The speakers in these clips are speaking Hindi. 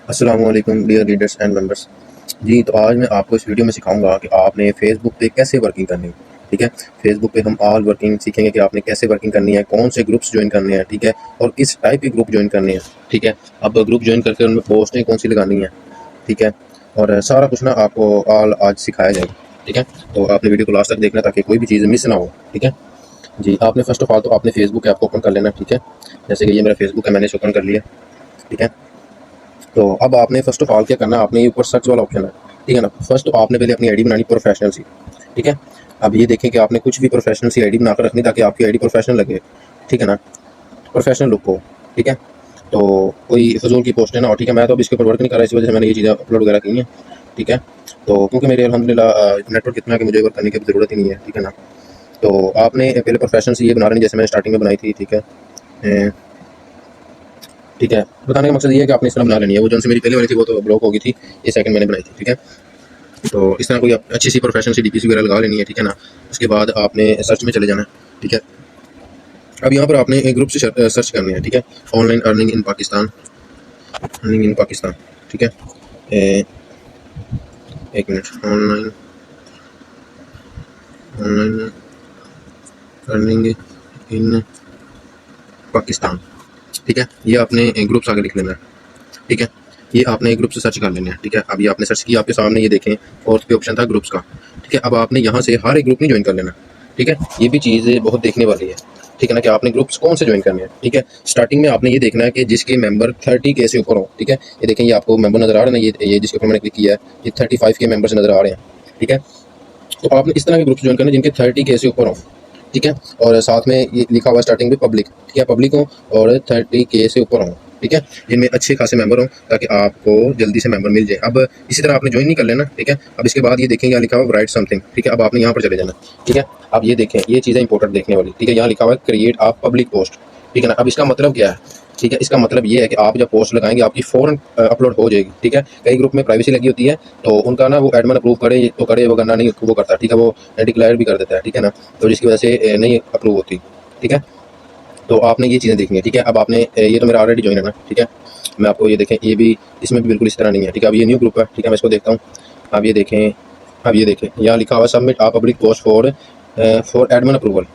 अस्सलामु अलैकुम डियर रीडर्स एंड मेंबर्स। जी, तो आज मैं आपको इस वीडियो में सिखाऊंगा कि आपने फेसबुक पे कैसे वर्किंग करनी है। ठीक है, फेसबुक पे हम ऑल वर्किंग सीखेंगे कि आपने कैसे वर्किंग करनी है, कौन से ग्रुप्स ज्वाइन करने हैं, ठीक है, और किस टाइप के ग्रुप ज्वाइन करने हैं। ठीक है, अब ग्रुप ज्वाइन करके उनमें पोस्टें कौन सी लगानी है, ठीक है, और सारा कुछ ना आपको ऑल आज सिखाया जाएगा। ठीक है, तो आपने वीडियो को लास्ट तक देखना ताकि कोई भी चीज़ मिस ना हो। ठीक है जी, आपने फर्स्ट ऑफ ऑल तो आपने फेसबुक ऐप को ओपन कर लेना। ठीक है, जैसे कि ये मेरा फेसबुक है, मैंने इसे ओपन कर लिया। ठीक है, तो अब आपने फर्स्ट ऑफ ऑल क्या करना है, आपने ये ऊपर सर्च वाला ऑप्शन है, ठीक है ना। फर्स्ट तो आपने पहले अपनी आईडी बनानी प्रोफेशनल सी। ठीक है, अब ये देखें कि आपने कुछ भी प्रोफेशनल सी आईडी बनाकर रखनी ताकि आपकी आईडी प्रोफेशनल लगे। ठीक है ना, प्रोफेशनल लुक हो। ठीक है, तो कोई फजूल की पोस्ट है ना हो। ठीक है, मैं तो अब इसके ऊपर वर्क नहीं कर रहा, इस वजह से मैंने ये चीज़ें अपलोड वगैरह की हैं। ठीक है, तो क्योंकि मेरे अल्हम्दुलिल्लाह नेटवर्क इतना है कि मुझे वर्क करने की ज़रूरत ही नहीं है। ठीक है ना, तो आपने पहले प्रोफेशनल सी ये बना लेनी जैसे मैंने स्टार्टिंग में बनाई थी। ठीक है, ठीक है, बताने का मकसद ये है कि आपने इस तरह बना लेनी है। वो जो मेरी पहले वाली थी वो तो ब्लॉक हो गई थी, ये सेकंड मैंने बनाई थी। ठीक है, तो इस तरह कोई अच्छी सी प्रोफेशनल सी डीपीसी वगैरह लगा लेनी है। ठीक है ना, उसके बाद आपने सर्च में चले जाना है। ठीक है, अब यहाँ पर आपने एक ग्रुप से सर्च करनी है। ठीक है, online earning in Pakistan, earning in Pakistan. ठीक है, एक minute, online online earning in Pakistan. ठीक है, ये आपने ग्रुप्स आगे लिख लेना है। ठीक है, ये आपने एक ग्रुप से सर्च कर लेना है। ठीक है, अब ये आपने सर्च किया, आपके सामने ये देखें फोर्थ पे ऑप्शन था ग्रुप्स का। ठीक है, अब आपने यहाँ से हर एक ग्रुप नहीं ज्वाइन कर लेना। ठीक है, ये भी चीज़ बहुत देखने वाली है। ठीक है ना, कि आपने ग्रुप्स कौन से ज्वाइन करने हैं। ठीक है, स्टार्टिंग में आपने ये देखना है कि जिसके मेंबर 30K से ऊपर हो। ठीक है, ये देखें, ये आपको मेंबर नजर आ रहे हैं, ये जिसके ऊपर मैंने क्लिक किया है, ये 35 के मेंबर्स नजर आ रहे हैं। ठीक है, तो आपने इस तरह के ग्रुप्स ज्वाइन करने जिनके 30K से ऊपर हो। ठीक है, और साथ में ये लिखा हुआ स्टार्टिंग में पब्लिक। ठीक है, पब्लिक हो और 30K से ऊपर हो। ठीक है, जिनमें अच्छे खासे मेंबर हो ताकि आपको जल्दी से मेंबर मिल जाए। अब इसी तरह आपने ज्वाइन नहीं कर लेना। ठीक है, अब इसके बाद ये देखें यहाँ लिखा हुआ राइट समथिंग। ठीक है, अब आपने यहाँ पर चले जाना। ठीक है, अब ये देखें, ये चीज़ें इंपॉर्टेंट देखने वाली। ठीक है, यहाँ लिखा हुआ है क्रिएट आप पब्लिक पोस्ट। ठीक है ना, अब इसका मतलब क्या है। ठीक है, इसका मतलब ये है कि आप जब पोस्ट लगाएंगे आपकी फ़ौरन अपलोड हो जाएगी। ठीक है, कई ग्रुप में प्राइवेसी लगी होती है तो उनका ना वो एडमिन अप्रूव करे तो करे, वो करना नहीं वो करता। ठीक है, वो डिक्लेयर भी कर देता है। ठीक है ना, तो जिसकी वजह से नहीं अप्रूव होती। ठीक है, तो आपने ये चीज़ें देखनी है। ठीक है, अब आपने ये तो मेरा ऑलरेडी ज्वाइन है ना। ठीक है, मैं आपको ये देखें, ये भी इसमें भी बिल्कुल इस तरह नहीं है। ठीक है, अब ये न्यू ग्रुप है। ठीक है, मैं इसको देखता हूँ। अब ये देखें, अब ये देखें, यहाँ लिखा हुआ सबमिट आप public post for admin approval.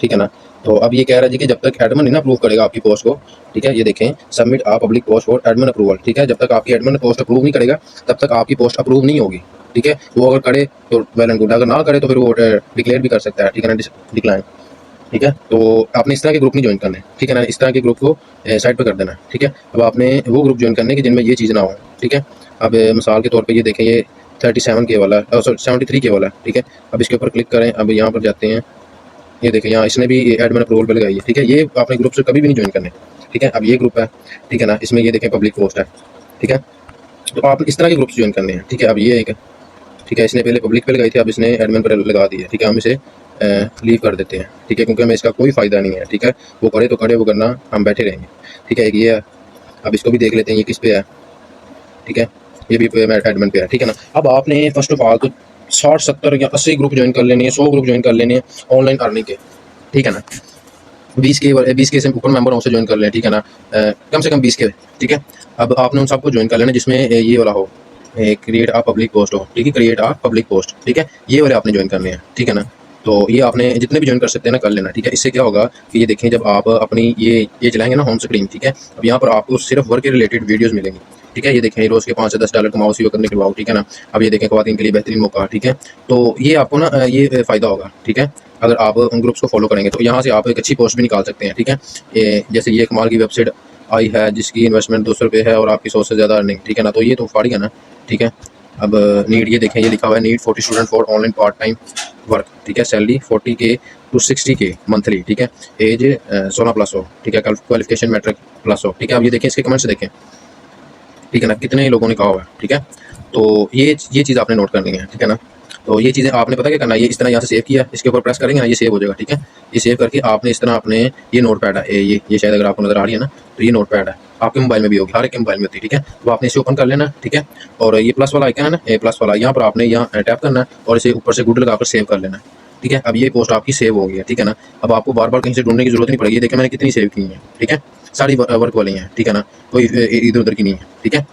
ठीक है ना, तो अब ये कह रहा है जी कि जब तक एडमिन नहीं ना अप्रूव करेगा आपकी पोस्ट को। ठीक है, ये देखें, सबमिट आप public post for admin approval. ठीक है, जब तक आपकी एडमिन पोस्ट अप्रूव नहीं करेगा तब तक आपकी पोस्ट अप्रूव नहीं होगी। ठीक है, वो अगर करे तो वेल एंड गुड, अगर ना करे तो फिर वो डिक्लेयर भी कर सकता है। ठीक है ना, डिक्लाइन। ठीक है, तो आपने इस तरह के ग्रुप नहीं ज्वाइन करने। ठीक है ना, इस तरह के ग्रुप को साइड पर कर देना है। ठीक है, अब आपने वो ग्रुप ज्वाइन करने की जिनमें ये चीज़ ना हो। ठीक है, अब मिसाल के तौर पे ये देखें, ये 37K वाला, सॉरी 73K वाला है। ठीक है, अब इसके ऊपर क्लिक करें, अब यहाँ पर जाते हैं, ये देखें, यहाँ इसने भी एडमिन अप्रूवल पे लगाई है। ठीक है, ये आपने ग्रुप से कभी भी नहीं ज्वाइन करने। ठीक है, अब ये ग्रुप है। ठीक है ना, इसमें ये देखें पब्लिक पोस्ट है। ठीक है, तो आप इस तरह के ग्रुप्स ज्वाइन करने हैं। ठीक है, अब ये एक, ठीक है, इसने पहले पब्लिक पे लगाई थी, अब इसने एडमिन पर लगा दी है। ठीक है, हम इसे लीव कर देते हैं। ठीक है, क्योंकि हमें इसका कोई फ़ायदा नहीं है। ठीक है, वो करे तो करे, वो करना हम बैठे रहेंगे। ठीक है, एक ये है, अब इसको भी देख लेते हैं ये किस पे है। ठीक है, ये भी एडमिन पे है। ठीक है ना, अब आपने फर्स्ट ऑफ ऑल तो 60 70 या 80 ग्रुप ज्वाइन कर लेने हैं, 100 ग्रुप ज्वाइन कर लेने हैं ऑनलाइन अर्निंग के। ठीक है ना, 20K से ऊपर मेंबर उनसे ज्वाइन कर लें। ठीक है ना, कम से कम 20K। ठीक है, अब आपने उन सबको ज्वाइन कर लेना जिसमें ये वाला हो, क्रिएट आ पब्लिक पोस्ट हो। ठीक है, क्रिएट आ पब्लिक पोस्ट। ठीक है, ये वाले आपने ज्वाइन करने हैं। ठीक है ना, तो ये आपने जितने भी ज्वाइन कर सकते हैं ना कर लेना। ठीक है, इससे क्या होगा कि ये देखें, जब आप अपनी ये चलाएंगे ना होम स्क्रीन। ठीक है, अब यहाँ पर आपको सिर्फ वर्क के रिलेटेड वीडियोज़ मिलेंगी। ठीक है, ये देखें, रोज़ के 5 से 10 डॉलर कमाओ सी करने के बाद। ठीक है ना, अब ये देखें, ख़वातीन के लिए बेहतरीन मौका। ठीक है, तो ये आपको ना ये फ़ायदा होगा। ठीक है, अगर आप उन ग्रुप्स को फॉलो करेंगे तो यहाँ से आप एक अच्छी पोस्ट भी निकाल सकते हैं। ठीक है, ये जैसे ये कमाल की वेबसाइट आई है जिसकी इन्वेस्टमेंट 200 रुपये है और आपकी 100 से ज़्यादा अर्निंग। ठीक है ना, तो ये तो फाड़ी है ना। ठीक है, अब नीड, ये देखें, ये लिखा हुआ है need 40 student for online part time work. ठीक है, salary 40K to 60K monthly. ठीक है, एज 16 प्लस हो। ठीक है, क्वालिफिकेशन मैट्रिक प्लस हो। ठीक है, अब ये देखें, इसके कमेंट्स देखें। ठीक है ना, कितने लोगों ने कहा हुआ है। ठीक है, तो ये चीज़ आपने नोट करनी है। ठीक है ना, तो ये चीज़ें आपने पता क्या करना है, ये इस तरह यहाँ से सेव किया, इसके ऊपर प्रेस करेंगे ना, ये सेव हो जाएगा। ठीक है, ये सेव करके आपने इस तरह अपने ये नोट पैड है, ये शायद अगर आपको नज़र आ रही है ना, तो ये नोट पैड है, आपके मोबाइल में भी होगी, हर एक के मोबाइल में होती है। ठीक है, तो आपने इसे ओपन कर लेना। ठीक है, और ये प्लस वाला आइकन है ना, ये प्लस वाला, यहाँ पर आपने यहाँ टैप करना है और इसे ऊपर से गुड लगाकर सेव कर लेना है। ठीक है, अब ये पोस्ट आपकी सेव हो गई है। ठीक है ना, अब आपको बार बार कहीं से ढूंढने की जरूरत नहीं पड़ेगी। देखिए मैंने कितनी सेव की है। ठीक है, सारी वर्क वाली हैं। ठीक है ना, कोई इधर उधर की नहीं है। ठीक है,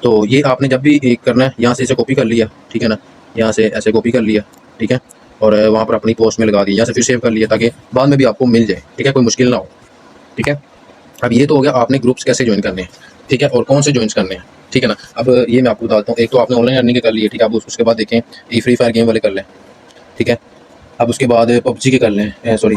तो ये आपने जब भी करना है, यहाँ से इसे कॉपी कर लिया, ठीक है ना, यहाँ से ऐसे कॉपी कर लिया, ठीक है, और वहाँ पर अपनी पोस्ट में लगा दिया, यहाँ से फिर सेव कर लिया ताकि बाद में भी आपको मिल जाए, ठीक है, कोई मुश्किल ना हो, ठीक है। अब ये तो हो गया आपने ग्रुप्स कैसे ज्वाइन करने हैं, ठीक है, और कौन से ज्वाइन करने हैं, ठीक है ना। अब ये मैं आपको बताता हूँ, एक तो आपने ऑनलाइन अर्निंग के कर लिए, ठीक है, अब उसके बाद देखें ये फ्री फायर गेम वाले कर लें, ठीक है। अब उसके बाद पबजी के कर लें, सॉरी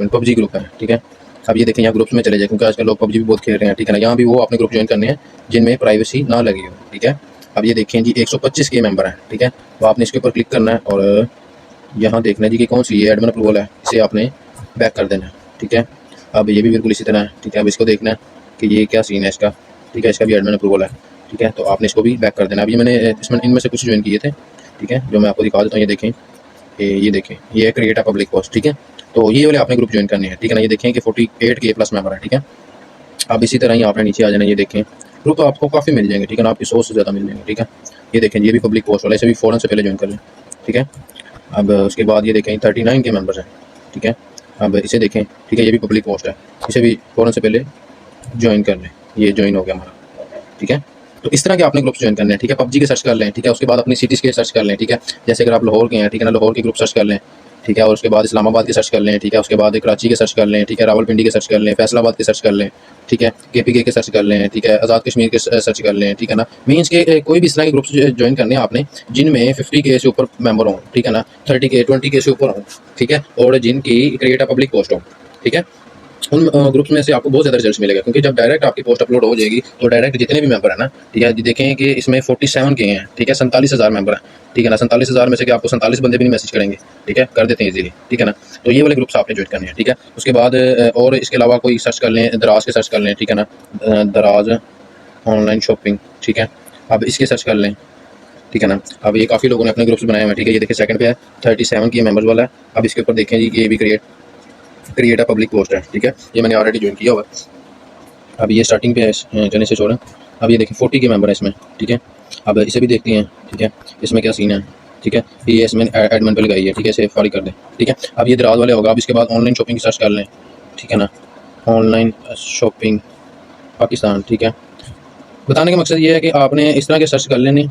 पबजी ग्रुप है, ठीक है। अब ये देखें यहाँ ग्रुप्स में चले जाए, क्योंकि आजकल लोग पबजी भी बहुत खेल रहे हैं, ठीक है ना। यहाँ भी वो आपने ग्रुप ज्वाइन करने हैं जिनमें प्राइवेसी ना लगी हो, ठीक है। अब ये देखें जी 125 के मेंबर हैं, ठीक है, तो आपने इसके ऊपर क्लिक करना है और यहाँ देखना है जी कि कौन सी ये एडमिन अप्रूवल है, इसे आपने बैक कर देना है, ठीक है। अब ये भी बिल्कुल इसी तरह है, ठीक है। अब इसको देखना है कि ये क्या सीन है इसका, ठीक है, इसका भी एडमिन अप्रूवल है, ठीक है, तो आपने इसको भी बैक कर देना है। अभी मैंने इसमें इनमें से कुछ ज्वाइन किए थे, ठीक है, जो मैं आपको दिखा देता हूँ। ये देखें, ये देखें, ये है क्रिएट अ पब्लिक पोस्ट, ठीक है, तो ये वाले आपने ग्रुप ज्वाइन करने हैं, ठीक है ना। ये देखें कि 48 के प्लस मेंबर है, ठीक है। अब इसी तरह ही आपने नीचे आ जाना, ये देखें ग्रुप तो आपको काफ़ी मिल जाएंगे, ठीक है ना, आपकी 100 से ज़्यादा मिल जाएंगे, ठीक है। ये देखें ये भी पब्लिक पोस्ट वाला, इसे भी फ़ौरन से पहले ज्वाइन कर लें, ठीक है। अब उसके बाद ये देखें 39 के मेंबर्स हैं, ठीक है। अब इसे देखें, ठीक है, ये भी पब्लिक पोस्ट है, इसे भी फ़ौरन से पहले ज्वाइन कर लें, ये ज्वाइन हो गया हमारा, ठीक है। तो इस तरह के आपने ग्रुप्स ज्वाइन करने हैं, ठीक है। पबजी के सर्च कर लें, ठीक है, उसके बाद अपनी सिटीज़ के सर्च कर लें, ठीक है। जैसे अगर आप लाहौर के हैं, ठीक है ना, लाहौर के ग्रुप सर्च कर लें, ठीक है, और उसके बाद इस्लामाबाद के सर्च कर लें, ठीक है, उसके बाद कराची के सर्च कर लें, ठीक है, रावलपिंडी के सर्च कर लें, फैसलाबाद के सर्च कर लें, ठीक है, KPK के सर्च कर लें, ठीक है, आज़ाद कश्मीर के सर्च कर लें, ठीक है ना। मीन्स के कोई भी इस तरह के ग्रुप्स ज्वाइन करने हैं आपने जिनमें 50 के से ऊपर मेंबर हों, ठीक है ना, 30 के 20 के से ऊपर हों, ठीक है, और जिनकी क्रिएट अ पब्लिक पोस्ट हो, ठीक है। उन ग्रुप्स में से आपको बहुत ज़्यादा रिजल्ट्स मिलेगा, क्योंकि जब डायरेक्ट आपकी पोस्ट अपलोड हो जाएगी तो डायरेक्ट जितने भी मेंबर हैं ना, ठीक है, देखें कि इसमें 47 के हैं, ठीक है, 47,000 मेंबर हैं, ठीक है ना। 47,000 में से कि आपको 47 बंदे भी नहीं मैसेज करेंगे, ठीक है, कर देते हैं इजीली, ठीक है ना। तो ये वाले ग्रुप्स आपने ज्वाइन करने हैं, ठीक है। उसके बाद और इसके अलावा कोई सर्च कर लें, दराज के सर्च कर लें, ठीक है ना, दराज ऑनलाइन शॉपिंग, ठीक है। अब इसके सर्च कर लें, ठीक है ना। अब ये काफ़ी लोगों ने अपने ग्रुप्स बनाए हुए हैं, ठीक है। ये देखिए सेकंड पे है 37 की मेंबर्स वाला है। अब इसके ऊपर देखें जी, ये भी क्रिएट अ पब्लिक पोस्ट है, ठीक है, ये मैंने ऑलरेडी ज्वाइन किया हुआ है। अब ये स्टार्टिंग पे है जने से छोड़ा। अब ये देखिए 40 के मेंबर है इसमें, ठीक है। अब इसे भी देखते हैं, ठीक है, इसमें क्या सीन है, ठीक है। ये इसमें एडमिन पे लगाई है, ठीक है, इसे फॉलो कर दें, ठीक है। अब ये दराज वाले होगा। अब इसके बाद ऑनलाइन शॉपिंग सर्च कर लें, ठीक है ना, ऑनलाइन शॉपिंग पाकिस्तान, ठीक है। बताने का मकसद ये है कि आपने इस तरह के सर्च कर लेने,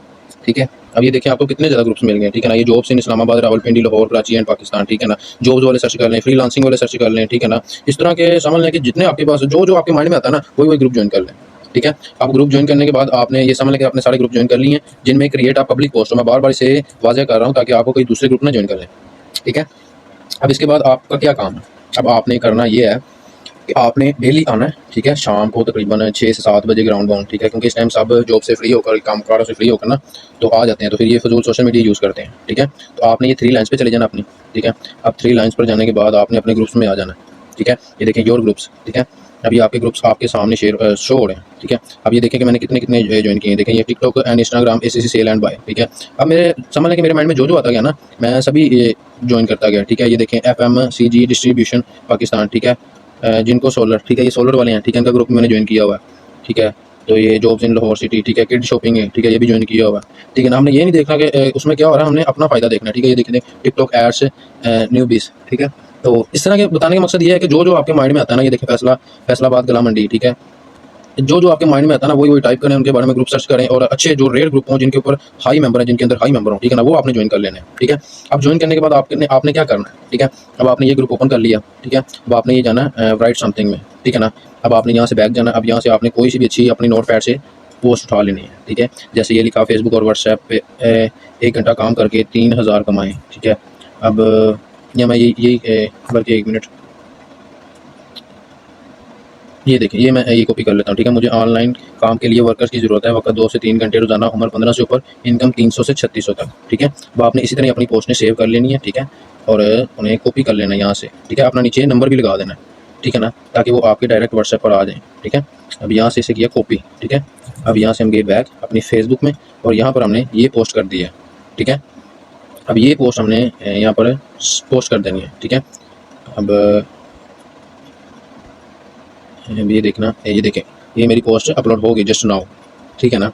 ठीक है। अब ये देखिए आपको कितने ज़्यादा ग्रुप्स मिल गए, ठीक है ना। ये jobs in Islamabad, Rawalpindi, Lahore, Karachi and Pakistan, ठीक है ना। जॉब्स वाले सर्च कर लें, फ्रीलांसिंग वाले सर्च कर लें, ठीक है ना। इस तरह के समझ लें कि जितने आपके पास जो जो आपके माइंड में आता है ना, वही ग्रुप ज्वाइन कर लें, ठीक है। आप ग्रुप ज्वाइन करने के बाद आपने ये समझ लें कि आपने सारे ग्रुप ज्वाइन कर लिए हैं जिनमें क्रिएट आप पब्लिक पोस्ट हो। मैं बार बार इसे वाज़ह कर रहा हूँ ताकि आपको कोई दूसरे ग्रुप ना ज्वाइन कर लें, ठीक है। अब इसके बाद आपका क्या काम है, अब आपने करना ये है कि आपने डेली आना है, ठीक है, शाम को तकरीबन 6 से 7 बजे ग्राउंड बाउंड, ठीक है, क्योंकि इस टाइम सब जॉब से फ्री होकर, काम कारों से फ्री होकर ना तो आ जाते हैं, तो फिर ये फजूल सोशल मीडिया यूज़ करते हैं, ठीक है। तो आपने ये 3 लाइन्स पे चले जाना अपनी, ठीक है। अब 3 लाइन्स पर जाने के बाद आपने अपने ग्रुप्स में आ जाना, ठीक है। ये देखें योर ग्रुप्स, ठीक है। अब ये आपके ग्रुप्स आपके सामने शेयर शो हो रहे हैं, ठीक है। अब ये देखें कि मैंने कितने कितने ज्वाइन किए हैं, देखें ये TikTok and Instagram, ACC sell and buy, ठीक है। अब मेरे समझ लें कि मेरे माइंड में जो जो आता गया ना, मैं सभी ये ज्वाइन करता गया, ठीक है। ये देखें FMCG डिस्ट्रीब्यूशन पाकिस्तान, ठीक है, जिनको सोलर, ठीक है, ये सोलर वाले हैं, ठीक है, इनका ग्रुप मैंने ज्वाइन किया हुआ है, ठीक है। तो ये जॉब्स इन लाहौर सिटी, ठीक है, किड शॉपिंग है, ठीक है, ये भी ज्वाइन किया हुआ है, ठीक है ना। हमने ये नहीं देखना कि उसमें क्या हो रहा है, हमने अपना फ़ायदा देखना है, ठीक है। ये देखते टिकटॉक एड्स, न्यू बीस, ठीक है। तो इस तरह के बताने का मकसद ये है कि जो जो आपके माइंड में आता है ना, ये देखिए फैसलाबाद गला मंडी, ठीक है, जो जो आपके माइंड में आता है ना वही वही टाइप करें, उनके बारे में ग्रुप सर्च करें, और अच्छे जो रेयर ग्रुप हों जिनके ऊपर हाई मेंबर हैं, जिनके अंदर हाई मेंबर हों, ठीक है ना, वो आपने ज्वाइन कर लेना है, ठीक है। अब ज्वाइन करने के बाद आपने आपने क्या करना है, ठीक है। अब आपने ये ग्रुप ओपन कर लिया, ठीक है। अब आपने ये जाना है राइट समथिंग में, ठीक है ना। अब आपने यहाँ से बैक जाना। अब यहाँ से आपने कोई सी भी अच्छी अपनी नोट पैड से पोस्ट उठा लेनी है, ठीक है। जैसे ये लिखा फेसबुक और व्हाट्सएप पे 1 घंटा काम करके 3000 कमाएं, ठीक है। अब या मैं यही बल्कि 1 मिनट, ये देखिए ये मैं ये कॉपी कर लेता हूँ, ठीक है। मुझे ऑनलाइन काम के लिए वर्कर्स की ज़रूरत है, वक्त 2 से 3 घंटे रोजाना, उम्र 15 से ऊपर, इनकम 300 से 3600 तक, ठीक है। अब आपने इसी तरह अपनी पोस्ट ने सेव कर लेनी है, ठीक है, और उन्हें कॉपी कर लेना है यहाँ से, ठीक है। अपना नीचे नंबर भी लगा देना है, ठीक है ना, ताकि वो आपके डायरेक्ट व्हाट्सएप पर आ जाए, ठीक है। अब यहाँ से इसे किया कॉपी, ठीक है। अब यहाँ से हम गए बैक अपनी फेसबुक में और यहाँ पर हमने ये पोस्ट कर दी है, ठीक है। अब ये पोस्ट हमने यहाँ पर पोस्ट कर देनी है, ठीक है। अब ये देखना, ये देखें ये मेरी पोस्ट अपलोड होगी जस्ट नाउ, ठीक है ना।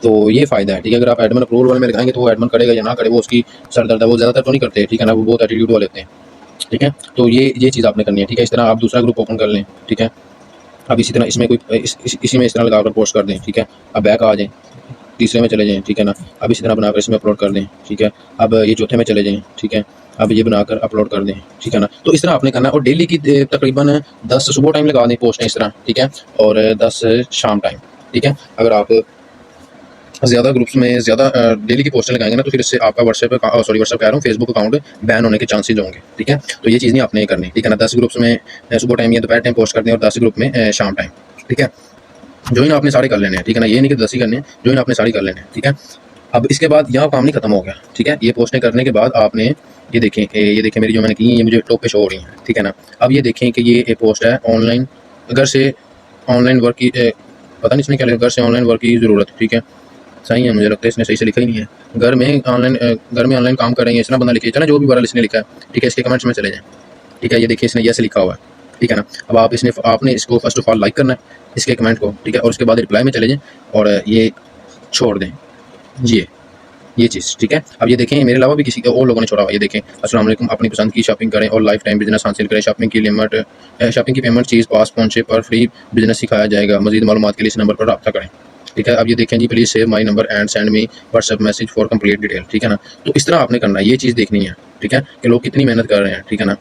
तो ये फ़ायदा है, ठीक है। अगर आप एडमिन अप्रूवल वाले में लगाएंगे तो वो एडमिन करेगा या ना करे वो उसकी सर दर्द है, वो ज़्यादातर तो नहीं करते, ठीक है ना, वो बहुत एटीट्यूड वाले होते हैं, ठीक है। तो ये चीज़ आपने करनी है, ठीक है। इस तरह आप दूसरा ग्रुप ओपन कर लें, ठीक है। अब इसी तरह इसमें कोई इसी में इस तरह लगाकर पोस्ट कर दें, ठीक है। अब बैक आ जाएँ, तीसरे में चले जाएँ, ठीक है ना। अब इसी तरह बनाकर इसमें अपलोड कर दें, ठीक है। अब ये चौथे में चले जाएँ, ठीक है। अब ये बनाकर अपलोड कर दें, ठीक है ना। तो इस तरह आपने करना है और डेली की तकरीबन 10 सुबह टाइम लगा दें पोस्टें इस तरह, ठीक है, और 10 शाम टाइम, ठीक है। अगर आप ज़्यादा ग्रुप्स में ज़्यादा डेली की पोस्टें लगाएंगे ना, तो फिर इससे आपका व्हाट्सएप कह रहा हूँ, फेसबुक अकाउंट बैन होने के चांसेज होंगे, ठीक है। तो ये चीज़ नहीं आपने करनी, ठीक है ना। 10 ग्रुप्स में सुबह टाइम या दोपहर टाइम पोस्ट कर दें और 10 ग्रुप में शाम टाइम, ठीक है। ज्वाइन आपने सारे कर लेने हैं, ठीक है ना। ये नहीं कि 10 ही करने हैं, ज्वाइन आपने सारे कर लेने हैं, ठीक है। अब इसके बाद यहाँ काम नहीं खत्म हो गया, ठीक है। ये पोस्टें करने के बाद आपने ये देखें मेरी जो मैंने की ये मुझे टॉप पे शो हो रही हैं, ठीक है ना। अब ये देखें कि ये एक पोस्ट है ऑनलाइन घर से ऑनलाइन वर्क की पता नहीं इसने क्या लिखा, घर से ऑनलाइन वर्क की ज़रूरत, ठीक है। सही है, मुझे लगता है इसने सही से लिखा ही नहीं है। घर में ऑनलाइन काम कर रही है, इतना बंदा लिखे चला जो भी बहरहाल इसने लिखा है, ठीक है। इसके कमेंट्स में चले जाएँ, ठीक है। ये देखिए इसने यस लिखा हुआ है, ठीक है ना। अब आपने इसको फर्स्ट ऑफ ऑल लाइक करना है इसके कमेंट को, ठीक है, और उसके बाद रिप्लाई में चले जाएँ और ये छोड़ दें ये चीज़, ठीक है। अब ये देखें मेरे अलावा भी किसी और लोगों ने छोड़ा हुआ, ये देखें। अस्सलाम वालेकुम, अपनी पसंद की शॉपिंग करें और लाइफ टाइम बिजनेस हासिल करें। शॉपिंग की पेमेंट चीज़ पास पहुँचे पर फ्री बिजनेस सिखाया जाएगा। मजीद मालूमात के लिए इस नंबर पर रब्ता करें, ठीक है। अब ये देखें जी, please save my number and send me WhatsApp message for complete detail, ठीक है ना। तो इस तरह आपने करना है, ये चीज़ देखनी है, ठीक है, कि लोग कितनी मेहनत कर रहे हैं, ठीक है ना।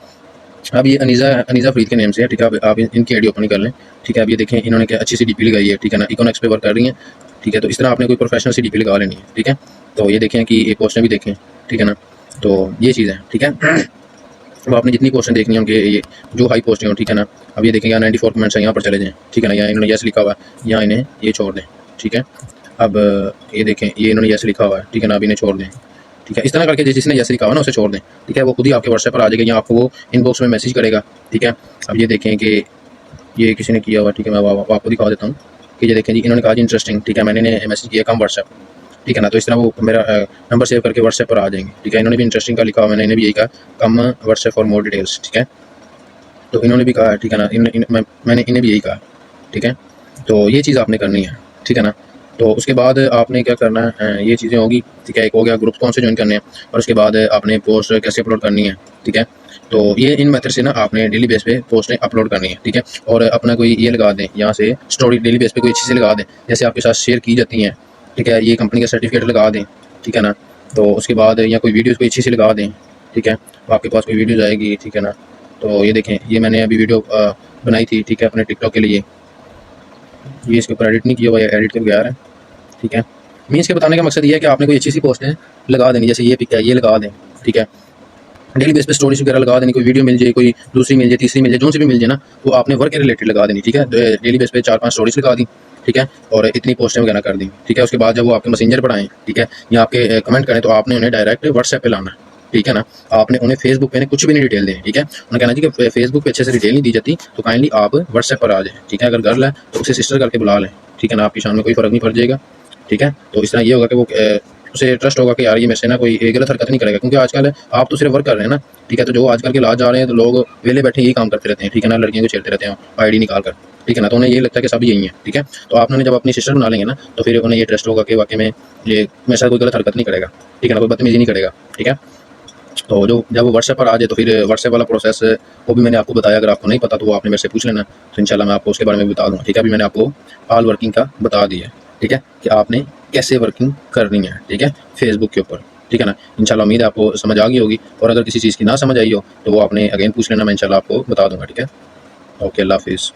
अब ये अनीज़ा फरीद के नेम से है, ठीक है। अब आप इनकी आईडी ओपन कर लें, ठीक है। अब ये देखें इन्होंने क्या अच्छी सी डीपी लगाई है, ठीक है ना। इकोनॉमिक्स पे वर्क कर रही हैं, ठीक है। तो इस तरह आपने कोई प्रोफेशनल सी डीपी लगा लेनी है, ठीक है। तो ये देखें कि ये पोस्टें भी देखें, ठीक है ना। तो ये चीज़ है, ठीक है। अब आपने जितनी पोस्टें देखनी है उनके ये जो हाई पोस्टें हो, ठीक है ना। अब ये देखें यहाँ 94 कमेंट्स हैं, यहाँ पर चले जाएँ, ठीक है ना। यहाँ इन्होंने यस लिखा हुआ है, यहाँ इन्हें ये छोड़ दें, ठीक है। अब ये देखें ये इन्होंने यस लिखा हुआ है, ठीक है ना। अब इन्हें छोड़ दें, ठीक है। इस तरह करके जिसने यस लिखा हुआ ना उसे छोड़ दें, ठीक है। वो खुद ही आपके व्हाट्सएप पर आ जाएगा या आपको वो इनबॉक्स में मैसेज करेगा, ठीक है। अब ये देखें कि ये किसी ने किया हुआ, ठीक है। मैं आपको दिखा देता हूँ कि ये देखें जी, इन्होंने कहा जी इंटरेस्टिंग, ठीक है। मैंने इन्हें मैसेज किया कम व्हाट्सएप, ठीक है ना। तो इस तरह वो मेरा नंबर सेव करके व्हाट्सएप पर आ जाएंगे, ठीक है। इन्होंने भी इंटरेस्टिंग का लिखा हुआ, मैंने इन्हें भी यही कहा कम व्हाट्सएप फॉर मोर डिटेल्स, ठीक है। तो इन्होंने भी कहा है, ठीक है ना। मैंने इन्हें भी यही कहा, ठीक है। तो ये चीज़ आपने करनी है, ठीक है ना। तो उसके बाद आपने क्या करना है, ये चीज़ें होगी, ठीक है। एक हो गया ग्रुप कौन से ज्वाइन करने हैं, और उसके बाद आपने पोस्ट कैसे अपलोड करनी है, ठीक है। तो ये इन मेथड से ना आपने डेली बेस पे पोस्टें अपलोड करनी है, ठीक है। और अपना कोई ये लगा दें यहाँ से स्टोरी, डेली बेस पे कोई अच्छी से लगा दें, जैसे आपके साथ शेयर की जाती हैं, ठीक है। ये कंपनी का सर्टिफिकेट लगा दें, ठीक है ना। तो उसके बाद या कोई वीडियोज़ कोई अच्छी सी लगा दें, ठीक है। तो आपके पास कोई वीडियोज़ आएगी, ठीक है ना। तो ये देखें ये मैंने अभी वीडियो बनाई थी, ठीक है, अपने टिकटॉक के लिए। ये इसके ऊपर एडिट नहीं किया हुआ है, एडिट करके आ रहा है, ठीक है। मीन्स के बताने का मकसद ये है कि आपने कोई अच्छी सी पोस्टें लगा देनी, जैसे ये पिक है ये लगा दें, ठीक है। डेली बेस पे स्टोरीज वगैरह लगा देनी, कोई वीडियो मिल जाए, कोई दूसरी मिल जाए, तीसरी मिल जाए, जो सी भी मिल जाए ना, वो आपने वर्क के रिलेटेड लगा देनी, ठीक है। डेली बेस पे 4-5 स्टोरीज लगा दी, ठीक है, और इतनी पोस्टें वगैरह कर दी, ठीक है। उसके बाद जब वो आपके मैसेंजर पर आएँ, ठीक है, या आपके कमेंट करें, तो आपने उन्हें डायरेक्ट व्हाट्सएप पे लाना है, ठीक है ना। आपने उन्हें फेसबुक पे कुछ भी नहीं डिटेल देनी, ठीक है। उन्हें कहना जी कि फेसबुक पे अच्छे से डिटेल नहीं दी जाती, तो काइंडली आप व्हाट्सएप पर आ जाए, ठीक है। अगर गर्ल है तो उसे सिस्टर करके बुला लें, ठीक है ना। आपकी शान में कोई फ़र्क नहीं पड़ जाएगा, ठीक है। तो इस तरह ये होगा कि वो उसे ट्रस्ट होगा कि यार ये मेरे से ना कोई गलत हरकत नहीं करेगा, क्योंकि आजकल आप तो सिर्फ वर्क कर रहे हैं ना, ठीक है। तो जो आजकल के लाज जा रहे हैं, तो लोग वेले बैठे यही काम करते रहते हैं, ठीक है ना। लड़कियों को छेड़ते रहते हैं आईडी निकाल कर, ठीक है ना। तो उन्हें ये लगता है कि सब यही है, ठीक है। तो आपने जब अपनी सिस्टर बना लेंगे ना, तो फिर उन्हें ये ट्रस्ट होगा कि वाकई में ये मेरे साथ कोई गलत हरकत नहीं करेगा, ठीक है ना, कोई बदतमीजी नहीं करेगा, ठीक है। तो जो जब वो व्हाट्सएप पर आ जाए, तो फिर व्हाट्सएप वाला प्रोसेस वो भी मैंने आपको बताया, अगर आपको नहीं पता तो वो आपने मेरे से पूछ लेना, तो इंशाल्लाह मैं आपको उसके बारे में बता दूँगा, ठीक है। अभी मैंने आपको ऑल वर्किंग का बता दिया है, ठीक है, कि आपने कैसे वर्किंग करनी है, ठीक है, फेसबुक के ऊपर, ठीक है ना। इंशाल्लाह उम्मीद है आपको समझ आ गई होगी, और अगर किसी चीज़ की ना समझ आई हो तो वो आपने अगेन पूछ लेना, मैं इंशाल्लाह आपको बता दूँगा, ठीक है। ओके, अल्लाह हाफिज़।